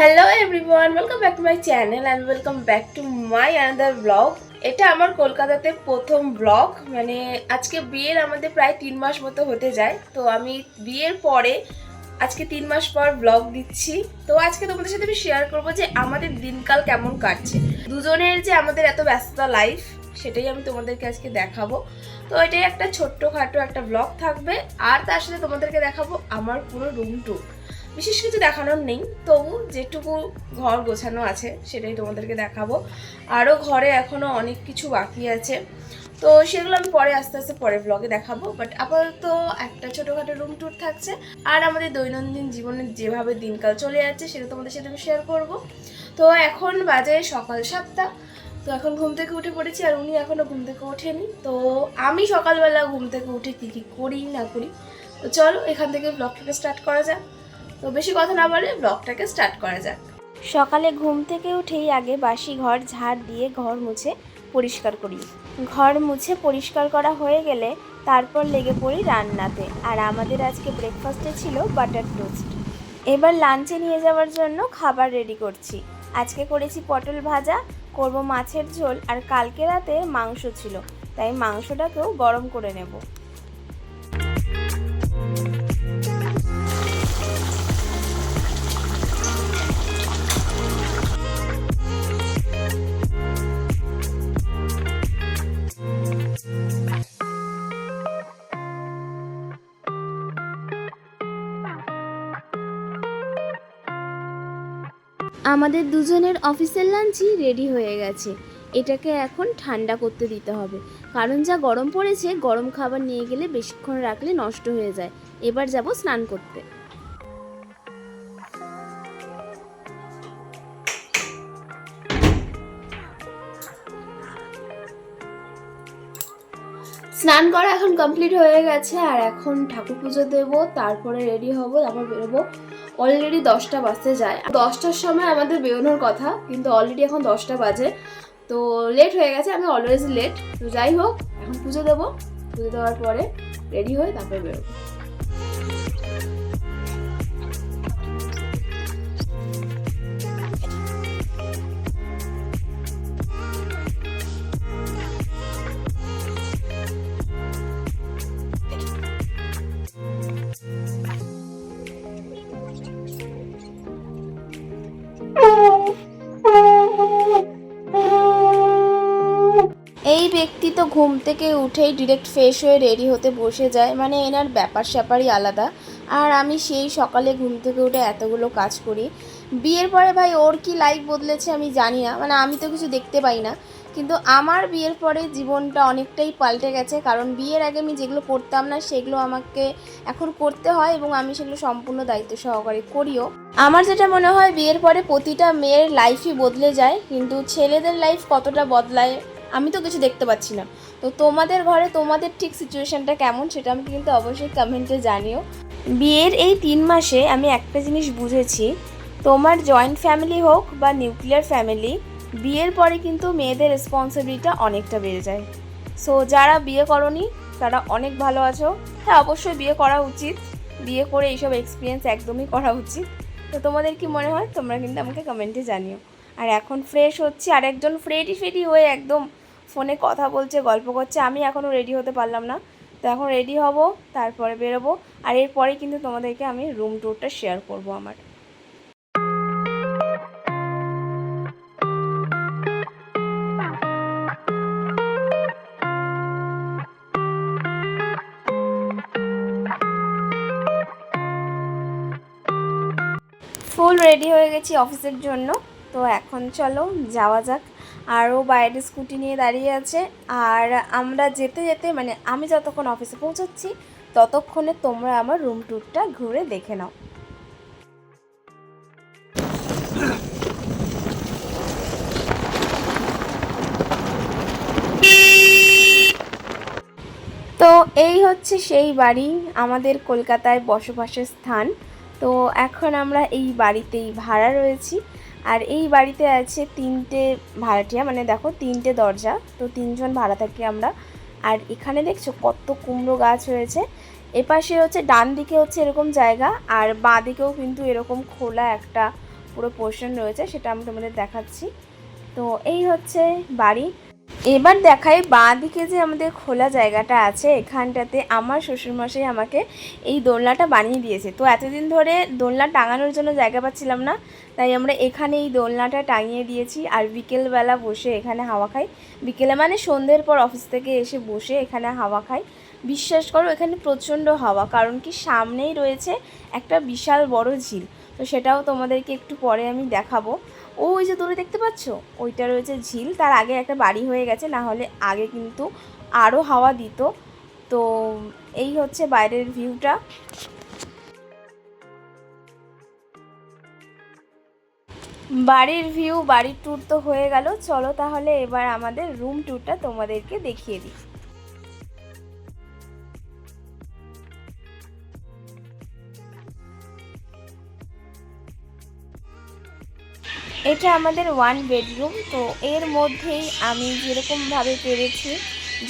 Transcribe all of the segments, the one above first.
Hello everyone, welcome back to my channel and welcome back to my another blog. এটা আমার কলকাতাতে প্রথম blog. মানে আজকে বিয়ের আমাদের প্রায় 3 মাস মতো হতে যায়। তো আমি বিয়ের পরে আজকে 3 মাস পর ব্লগ দিচ্ছি। তো আজকে তোমাদের সাথে আমি শেয়ার করবো যে আমাদের দিনকাল কেমন কাটছে, দুজনের যে আমাদের এত ব্যস্ততা লাইফ, সেটাই আমি তোমাদেরকে আজকে দেখাবো। তো এটাই একটা ছোট্টখাটো একটা ব্লগ থাকবে, আর তার সাথে তোমাদেরকে দেখাবো আমার পুরো রুম ট্যুর। বিশেষ কিছু দেখানোর নেই, তবু যেটুকু ঘর গোছানো আছে সেটাই তোমাদেরকে দেখাবো। আরও ঘরে এখনও অনেক কিছু বাকি আছে, তো সেগুলো আমি পরে আস্তে আস্তে পরে ব্লগে দেখাবো। বাট আপাতত একটা ছোটোখাটো রুম ট্যুর থাকছে, আর আমাদের দৈনন্দিন জীবনে যেভাবে দিনকাল চলে যাচ্ছে সেটা তোমাদের সাথে আমি শেয়ার করবো। তো এখন বাজে সকাল 7টা। তো এখন ঘুম থেকে উঠে পড়েছি, আর উনি এখনও ঘুম থেকে ওঠেনি। তো আমি সকালবেলা ঘুম থেকে উঠে কী কী করি না করি, তো চলো এখান থেকে ব্লগটাকে স্টার্ট করা যাক। তো বেশি কথা না বলে ব্লগটাকে স্টার্ট করা যাক। সকালে ঘুম থেকে উঠেই আগে বাসি ঘর ঝাড় দিয়ে ঘর মুছে পরিষ্কার করি। ঘর মুছে পরিষ্কার করা হয়ে গেলে তারপর লেগে পড়ি রান্নাতে। আর আমাদের আজকে ব্রেকফাস্টে ছিল বাটার টোস্ট। এবার লাঞ্চে নিয়ে যাওয়ার জন্য খাবার রেডি করছি। আজকে করেছি পটল ভাজা, করব মাছের ঝোল, আর কালকে রাতে মাংস ছিল, তাই মাংসটাকেও গরম করে নেব। আমাদের দুজনের অফিসের লাঞ্চই রেডি হয়ে গেছে। এটাকে এখন ঠান্ডা করতে দিতে হবে, কারণ যা গরম পড়েছে, গরম খাবার নিয়ে গেলে বেশিক্ষণ রাখলে নষ্ট হয়ে যায়। এবার যাব স্নান করতে। স্নান করা এখন কমপ্লিট হয়ে গেছে, আর এখন ঠাকুর পুজো দেবো, তারপরে রেডি হব, তারপর বেরোবো। অলরেডি 10টা বাজতে যায়। 10টার সময় আমাদের বেরোনোর কথা, কিন্তু অলরেডি এখন 10টা বাজে। তো লেট হয়ে গেছে, আমি অলওয়েজ লেট। তো যাই হোক, এখন পুজো দেবো, পুজো দেওয়ার পরে রেডি হয়ে তারপরে বেরোবো। এই ব্যক্তি তো ঘুম থেকে উঠেই ডিরেক্ট ফ্রেশ হয়ে রেডি হতে বসে যায়, মানে এনার ব্যাপার স্যাপারই আলাদা। আর আমি সেই সকালে ঘুম থেকে উঠে এতগুলো কাজ করি। বিয়ের পরে ভাই ওর কি লাইফ বদলেছে আমি জানি না, মানে আমি তো কিছু দেখতে পাই না, কিন্তু আমার বিয়ের পরে জীবনটা অনেকটাই পাল্টে গেছে। কারণ বিয়ের আগে আমি যেগুলো করতাম না সেগুলো আমাকে এখন করতে হয়, এবং আমি সেগুলো সম্পূর্ণ দায়িত্ব সহকারে করিও। আমার যেটা মনে হয়, বিয়ের পরে প্রতিটা মেয়ের লাইফই বদলে যায়, কিন্তু ছেলেদের লাইফ কতটা বদলায় আমি তো কিছু দেখতে পাচ্ছি না। তো তোমাদের ঘরে তোমাদের ঠিক সিচুয়েশানটা কেমন সেটা আমাকে কিন্তু অবশ্যই কমেন্টে জানিও। বিয়ের এই 3 মাসে আমি একটা জিনিস বুঝেছি, তোমার জয়েন্ট ফ্যামিলি হোক বা নিউক্লিয়ার ফ্যামিলি, বিয়ের পরে কিন্তু মেয়েদের রেসপন্সিবিলিটিটা অনেকটা বেড়ে যায়। সো যারা বিয়ে করনি তারা অনেক ভালো আছো। হ্যাঁ, অবশ্যই বিয়ে করা উচিত, বিয়ে করে এইসব এক্সপিরিয়েন্স একদমই করা উচিত। তো তোমাদের কি মনে হয় তোমরা কিন্তু আমাকে কমেন্টে জানিও। আর এখন ফ্রেশ হচ্ছি, আর একজন ফ্রেডি হয়ে একদম ফোনে কথা বলছে, গল্প করছে। আমি এখনও রেডি হতে পারলাম না, তো এখন রেডি হব, তারপরে বেরোবো। আর এরপরে কিন্তু তোমাদেরকে আমি রুম ট্যুরটা শেয়ার করব আমার। ফুল রেডি হয়ে গেছি অফিসের জন্য। তো এখন চলো যাওয়া যাক। আরও বাইরে স্কুটি নিয়ে দাঁড়িয়ে আছে, আর আমরা যেতে যেতে, মানে আমি যতক্ষণ অফিসে পৌঁছাচ্ছি ততক্ষণে তোমরা আমার রুম ট্যুরটা ঘুরে দেখে নাও। তো এই হচ্ছে সেই বাড়ি, আমাদের কলকাতায় বসবাসের স্থান। তো এখন আমরা এই বাড়িতেই ভাড়া রয়েছি, আর এই বাড়িতে আছে 3টে ভাড়াটিয়া, মানে দেখো 3টে দরজা, তো 3জন ভাড়া থাকি আমরা। আর এখানে দেখছো কত কুমড়ো গাছ হয়েছে। এপাশে হচ্ছে ডান দিকে হচ্ছে এরকম জায়গা, আর বাঁ দিকেও কিন্তু এরকম খোলা একটা পুরো পোর্শন রয়েছে, সেটা আমি তোমাদের দেখাচ্ছি। তো এই হচ্ছে বাড়ি। এবার দেখাই বাঁ দিকে যে আমাদের খোলা জায়গাটা আছে, এখানটাতে আমার শ্বশুরমশাই আমাকে এই দোলনাটা বানিয়ে দিয়েছে। তো এতদিন ধরে দোলনা টাঙানোর জন্য জায়গা পাচ্ছিলাম না, তাই আমরা এখানে এই দোলনাটা টাঙিয়ে দিয়েছি। আর বিকেলবেলা বসে এখানে হাওয়া খাই, বিকেলে মানে সন্ধ্যের পর অফিস থেকে এসে বসে এখানে হাওয়া খাই। বিশ্বাস করো এখানে প্রচণ্ড হাওয়া, কারণ কি সামনেই রয়েছে একটা বিশাল বড় ঝিল। তো সেটাও তোমাদেরকে একটু পরে আমি দেখাবো। ওই যে দূরে দেখতে পাচ্ছ, ওইটা রয়েছে ঝিল। তার আগে একটা বাড়ি হয়ে গেছে, না হলে আগে কিন্তু আরও হাওয়া দিত। তো এই হচ্ছে বাইরের ভিউটা। বাড়ির ভিউ, বাড়ির ট্যুর তো হয়ে গেল। চলো তাহলে এবার আমাদের রুম ট্যুরটা তোমাদেরকে দেখিয়ে দিই। এটা আমাদের 1 বেডরুম। তো এর মধ্যেই আমি যেরকমভাবে পেরেছি,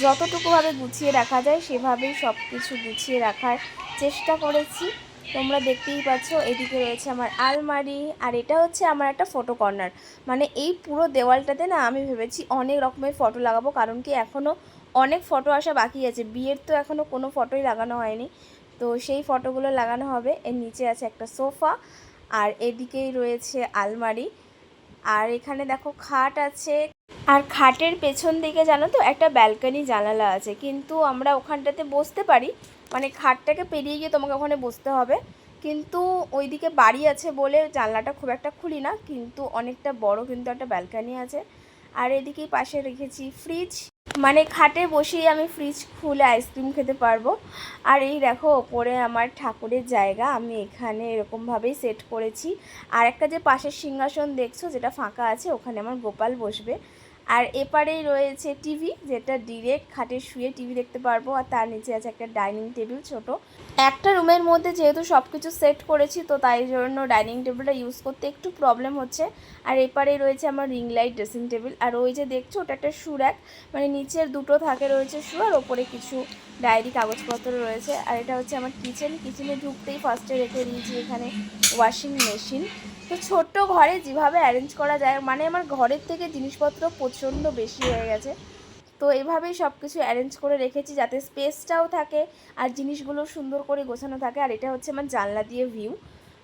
যতটুকুভাবে গুছিয়ে রাখা যায় সেভাবেই সব কিছু গুছিয়ে রাখার চেষ্টা করেছি। তোমরা দেখতেই পাচ্ছ, এদিকে রয়েছে আমার আলমারি, আর এটা হচ্ছে আমার একটা ফটো কর্নার। মানে এই পুরো দেওয়ালটাতে না আমি ভেবেছি অনেক রকমের ফটো লাগাবো, কারণ কি এখনও অনেক ফটো আসা বাকি আছে। বিয়ের তো এখনও কোনো ফটোই লাগানো হয়নি, তো সেই ফটোগুলো লাগানো হবে। এর নিচে আছে একটা সোফা, আর এদিকেই রয়েছে আলমারি। আর এখানে দেখো খাট আছে, আর খাটের পেছন দিকে জানো তো একটা ব্যালকনি জানালা আছে, কিন্তু আমরা ওখানটাতে বসতে পারি, মানে খাটটাকে পেরিয়ে গিয়ে তোমাকে ওখানে বসতে হবে। কিন্তু ওইদিকে বাড়ি আছে বলে জানলাটা খুব একটা খুলি না, কিন্তু অনেকটা বড় কিন্তু একটা ব্যালকনি আছে। আর এদিকেই পাশে রেখেছি ফ্রিজ, মানে খাটে বসেই আমি ফ্রিজ খুলে আইসক্রিম খেতে পারবো। আর এই দেখো ওপরে আমার ঠাকুরের জায়গা, আমি এখানে এরকমভাবেই সেট করেছি। আর একটা যে পাশের সিংহাসন দেখছো যেটা ফাঁকা আছে, ওখানে আমার গোপাল বসবে। আর এপারেই রয়েছে টিভি, যেটা ডিরেক্ট খাটে শুয়ে টিভি দেখতে পারবো। আর তার নিচে আছে একটা ডাইনিং টেবিল ছোট। একটা রুমের মধ্যে যেহেতু সব কিছু সেট করেছি, তো তাই জন্য ডাইনিং টেবিলটা ইউজ করতে একটু প্রবলেম হচ্ছে। আর এপারে রয়েছে আমার রিং লাইট, ড্রেসিং টেবিল। আর ওই যে দেখছো ওটা একটা শু র্যাক, মানে নিচের দুটো থাকে রয়েছে শু, আর ওপরে কিছু ডায়েরি কাগজপত্র রয়েছে। আর এটা হচ্ছে আমার কিচেন। কিচেনে ঢুকতেই ফার্স্টে রেখে দিয়েছি এখানে ওয়াশিং মেশিন। তো ছোট্ট ঘরে যেভাবে অ্যারেঞ্জ করা যায়, মানে আমার ঘরের থেকে জিনিসপত্র প্রচণ্ড বেশি হয়ে গেছে, তো এভাবেই সব কিছু অ্যারেঞ্জ করে রেখেছি যাতে স্পেসটাও থাকে আর জিনিসগুলো সুন্দর করে গোছানো থাকে। আর এটা হচ্ছে আমার জানলা দিয়ে ভিউ,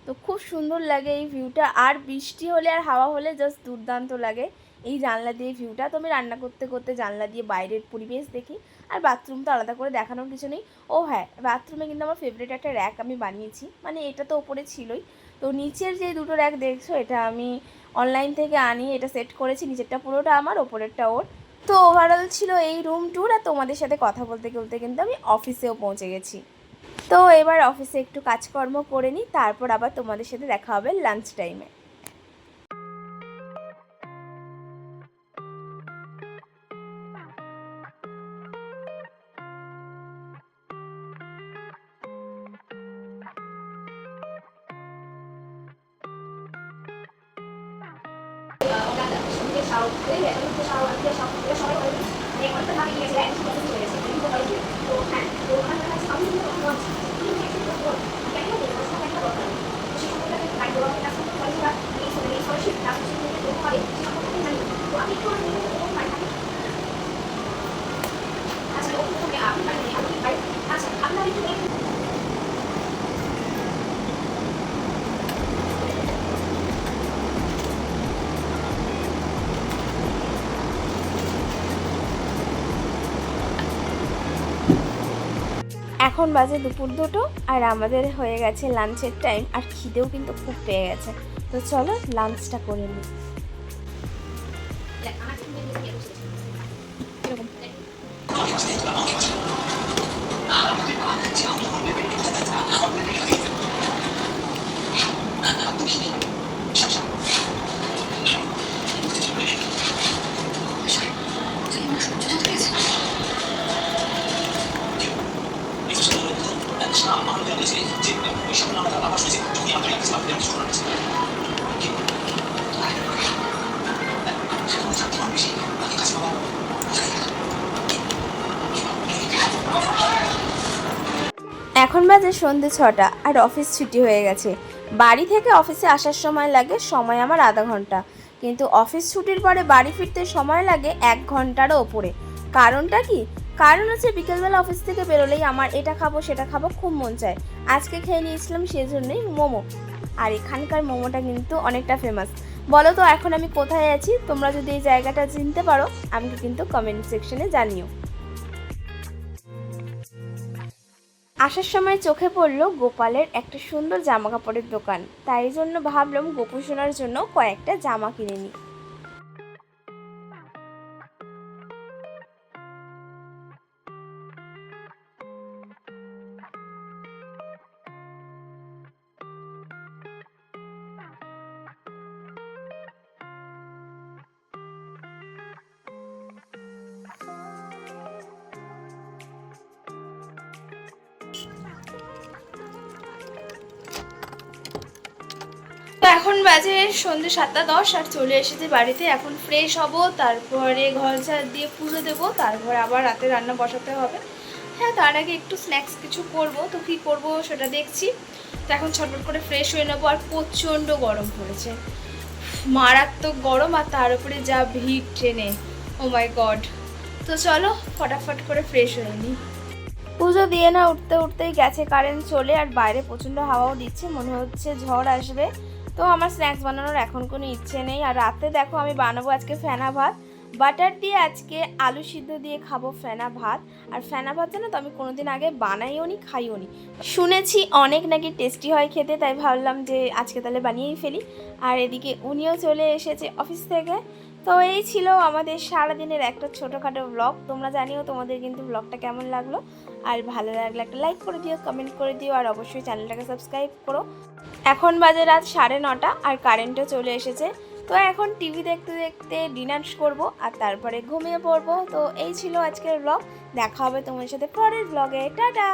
তো খুব সুন্দর লাগে এই ভিউটা। আর বৃষ্টি হলে আর হাওয়া হলে জাস্ট দুর্দান্ত লাগে এই জানলা দিয়ে ভিউটা। তো আমি রান্না করতে করতে জানলা দিয়ে বাইরের পরিবেশ দেখি। আর বাথরুম তো আলাদা করে দেখানোর কিছু নেই। ও হ্যাঁ, বাথরুমে কিন্তু আমার ফেভারিট একটা র্যাক আমি বানিয়েছি, মানে এটা তো ওপরে ছিলই। তো নিচের যে দুটো র্যাক দেখছো, এটা আমি অনলাইন থেকে আনি, এটা সেট করেছি। নিচেরটা পুরোটা আমার, ওপরেরটা ওর। তো ওভারঅল ছিল এই রুম ট্যুর। আর তোমাদের সাথে কথা বলতে বলতে কিন্তু আমি অফিসেও পৌঁছে গেছি। তো এবার অফিসে একটু কাজকর্ম করে নিই, তারপর আবার তোমাদের সাথে দেখা হবে লাঞ্চ টাইমে। এখন বাজে দুপুর 2টো, আর আমাদের হয়ে গেছে লাঞ্চের টাইম। আর খিদেও কিন্তু খুব পেয়ে গেছে, তো চলো লাঞ্চটা করে নিই। এখন বাজে সন্ধ্যে 6টা, আর অফিস ছুটি হয়ে গেছে। বাড়ি থেকে অফিসে আসার সময় লাগে সময় আমার আধা ঘন্টা, কিন্তু অফিস ছুটির পরে বাড়ি ফিরতে সময় লাগে 1 ঘন্টারও ওপরে। কারণটা কি? কারণ হচ্ছে বিকেলবেলা অফিস থেকে বেরোলেই আমার এটা খাবো সেটা খাবো খুব মন চায়। আজকে খেয়ে নিয়েছিলাম সেজন্যই মোমো। আর এখানকার মোমোটা কিন্তু অনেকটা ফেমাস। বলো তো এখন আমি কোথায় আছি? তোমরা যদি এই জায়গাটা চিনতে পারো আমাকে কিন্তু কমেন্ট সেকশনে জানিও। আসার সময় চোখে পড়লো গোপালের একটা সুন্দর জামা কাপড়ের দোকান, তাই জন্য ভাবলাম গোপু সোনার জন্য কয়েকটা জামা কিনে নিই। তো এখন বাজে সন্ধ্যে 7:10 আর চলে এসেছি বাড়িতে। এখন ফ্রেশ হব, তারপরে ঘর ঝাড় দিয়ে পুজো দেবো, তারপরে আবার রাতে রান্না বসাতে হবে। হ্যাঁ, তার আগে একটু স্ন্যাক্স কিছু করব, তো কী করব সেটা দেখছি। তো এখন ছটফট করে ফ্রেশ হয়ে নেবো। আর প্রচণ্ড গরম পড়েছে, মারাত্মক গরম, আর তার উপরে যা ভিড় ট্রেনে, ও মাই গড। তো চলো ফটাফট করে ফ্রেশ হয়ে নিই। পুজো দিয়ে না উঠতে উঠতেই গেছে কারেন্ট চলে, আর বাইরে প্রচণ্ড হাওয়াও দিচ্ছে, মনে হচ্ছে ঝড় আসবে। তো আমার স্ন্যাক্স বানানোর এখন কোনো ইচ্ছে নেই। আর রাতে দেখো আমি বানাবো আজকে ফেনা ভাত, বাটার দিয়ে আজকে আলু সিদ্ধ দিয়ে খাবো ফেনা ভাত। আর ফেনা ভাত জানো তো আমি কোনোদিন আগে বানাইও নি, খাইও নি, শুনেছি অনেক নাকি টেস্টি হয় খেতে, তাই ভাবলাম যে আজকে তাহলে বানিয়েই ফেলি। আর এদিকে উনিও চলে এসেছে অফিস থেকে। তো এই ছিল আমাদের সারাদিনের একটা ছোটোখাটো ব্লগ। তোমরা জানিও তোমাদের কিন্তু ব্লগটা কেমন লাগলো, আর ভালো লাগলে একটা লাইক করে দিও, কমেন্ট করে দিও, আর অবশ্যই চ্যানেলটাকে সাবস্ক্রাইব করো। এখন বাজে রাত 9:30 আর কারেন্টও চলে এসেছে। তো এখন টিভি দেখতে দেখতে ডিনার করব আর তারপরে ঘুমিয়ে পড়বো। তো এই ছিল আজকের ব্লগ। দেখা হবে তোমার সাথে পরের ব্লগে। টাটা।